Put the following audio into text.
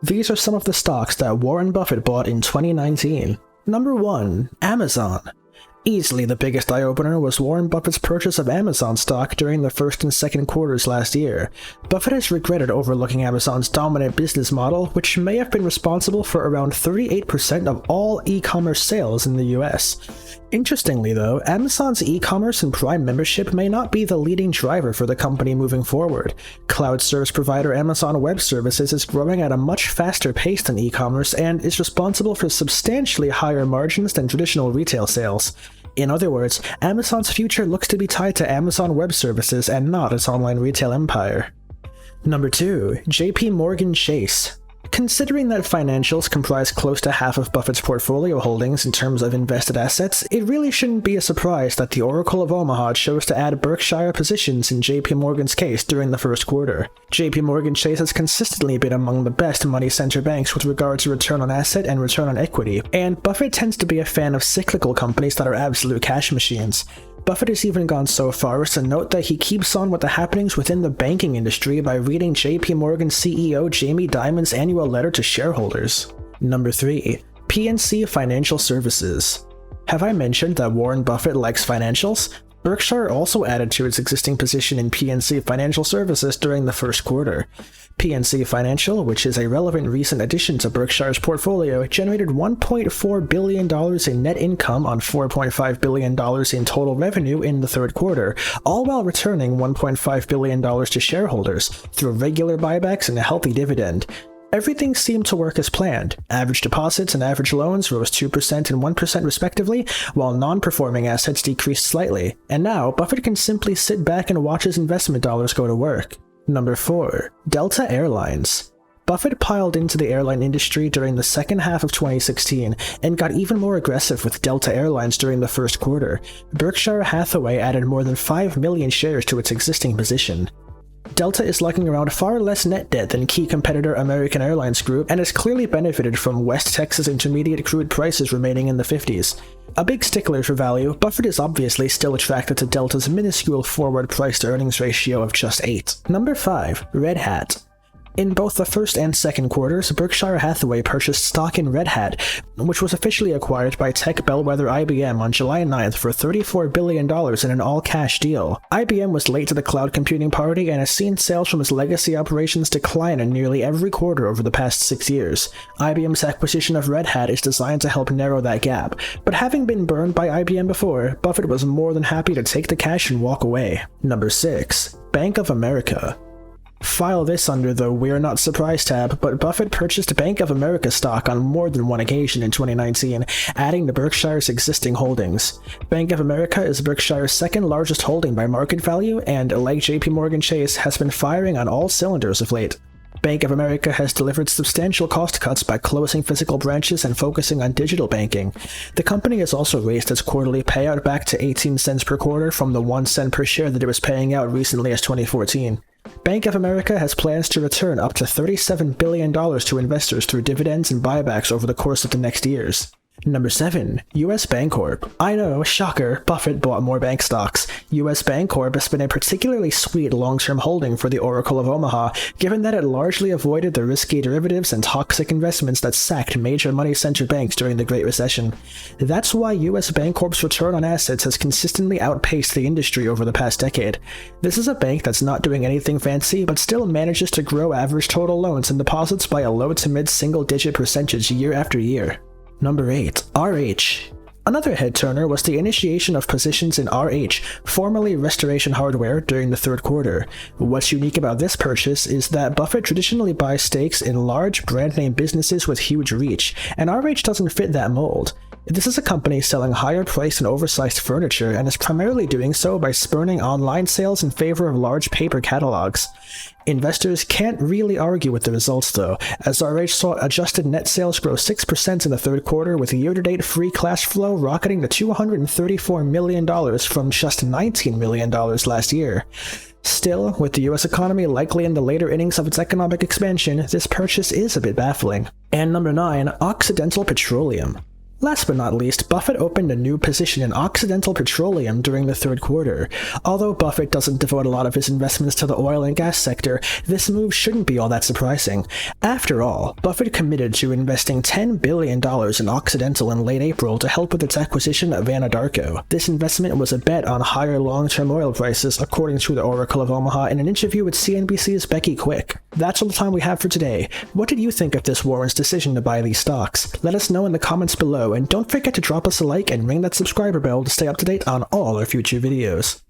These are some of the stocks that Warren Buffett bought in 2019. Number 1. Amazon. Easily the biggest eye-opener was Warren Buffett's purchase of Amazon stock during the first and second quarters last year. Buffett has regretted overlooking Amazon's dominant business model, which may have been responsible for around 38% of all e-commerce sales in the US. Interestingly though, Amazon's e-commerce and Prime membership may not be the leading driver for the company moving forward. Cloud service provider Amazon Web Services is growing at a much faster pace than e-commerce and is responsible for substantially higher margins than traditional retail sales. In other words, Amazon's future looks to be tied to Amazon Web Services and not its online retail empire. Number 2. JP Morgan Chase. Considering that financials comprise close to half of Buffett's portfolio holdings in terms of invested assets, it really shouldn't be a surprise that the Oracle of Omaha chose to add Berkshire positions in JP Morgan's case during the first quarter. JP Morgan Chase has consistently been among the best money center banks with regard to return on asset and return on equity, and Buffett tends to be a fan of cyclical companies that are absolute cash machines. Buffett has even gone so far as to note that he keeps on with the happenings within the banking industry by reading JP Morgan CEO Jamie Dimon's annual letter to shareholders. Number 3. PNC Financial Services. Have I mentioned that Warren Buffett likes financials? Berkshire also added to its existing position in PNC Financial Services during the first quarter. PNC Financial, which is a relevant recent addition to Berkshire's portfolio, generated $1.4 billion in net income on $4.5 billion in total revenue in the third quarter, all while returning $1.5 billion to shareholders through regular buybacks and a healthy dividend. Everything seemed to work as planned. Average deposits and average loans rose 2% and 1% respectively, while non-performing assets decreased slightly. And now, Buffett can simply sit back and watch his investment dollars go to work. Number 4. Delta Airlines. Buffett piled into the airline industry during the second half of 2016 and got even more aggressive with Delta Airlines during the first quarter. Berkshire Hathaway added more than 5 million shares to its existing position. Delta is lugging around far less net debt than key competitor American Airlines Group and has clearly benefited from West Texas Intermediate crude prices remaining in the 50s. A big stickler for value, Buffett is obviously still attracted to Delta's minuscule forward price-to-earnings ratio of just 8. Number 5. Red Hat. In both the first and second quarters, Berkshire Hathaway purchased stock in Red Hat, which was officially acquired by tech bellwether IBM on July 9th for $34 billion in an all-cash deal. IBM was late to the cloud computing party and has seen sales from its legacy operations decline in nearly every quarter over the past 6 years. IBM's acquisition of Red Hat is designed to help narrow that gap, but having been burned by IBM before, Buffett was more than happy to take the cash and walk away. Number 6. Bank of America. File this under the We're Not Surprised tab, but Buffett purchased Bank of America stock on more than one occasion in 2019, adding to Berkshire's existing holdings. Bank of America is Berkshire's second largest holding by market value and, like JP Morgan Chase, has been firing on all cylinders of late. Bank of America has delivered substantial cost cuts by closing physical branches and focusing on digital banking. The company has also raised its quarterly payout back to 18 cents per quarter from the 1 cent per share that it was paying out recently as 2014. Bank of America has plans to return up to $37 billion to investors through dividends and buybacks over the course of the next years. Number 7. US Bancorp. I know, shocker, Buffett bought more bank stocks. US Bancorp has been a particularly sweet long-term holding for the Oracle of Omaha, given that it largely avoided the risky derivatives and toxic investments that sacked major money center banks during the Great Recession. That's why US Bancorp's return on assets has consistently outpaced the industry over the past decade. This is a bank that's not doing anything fancy, but still manages to grow average total loans and deposits by a low to mid single-digit percentage year after year. Number 8. RH. Another head-turner was the initiation of positions in RH, formerly Restoration Hardware, during the third quarter. What's unique about this purchase is that Buffett traditionally buys stakes in large brand-name businesses with huge reach, and RH doesn't fit that mold. This is a company selling higher-priced and oversized furniture and is primarily doing so by spurning online sales in favor of large paper catalogs. Investors can't really argue with the results though, as RH saw adjusted net sales grow 6% in the third quarter with year-to-date free cash flow rocketing to $234 million from just $19 million last year. Still, with the US economy likely in the later innings of its economic expansion, this purchase is a bit baffling. And number 9, Occidental Petroleum. Last but not least, Buffett opened a new position in Occidental Petroleum during the third quarter. Although Buffett doesn't devote a lot of his investments to the oil and gas sector, this move shouldn't be all that surprising. After all, Buffett committed to investing $10 billion in Occidental in late April to help with its acquisition of Anadarko. This investment was a bet on higher long-term oil prices, according to the Oracle of Omaha in an interview with CNBC's Becky Quick. That's all the time we have for today. What did you think of this Warren's decision to buy these stocks? Let us know in the comments below, and don't forget to drop us a like and ring that subscriber bell to stay up to date on all our future videos.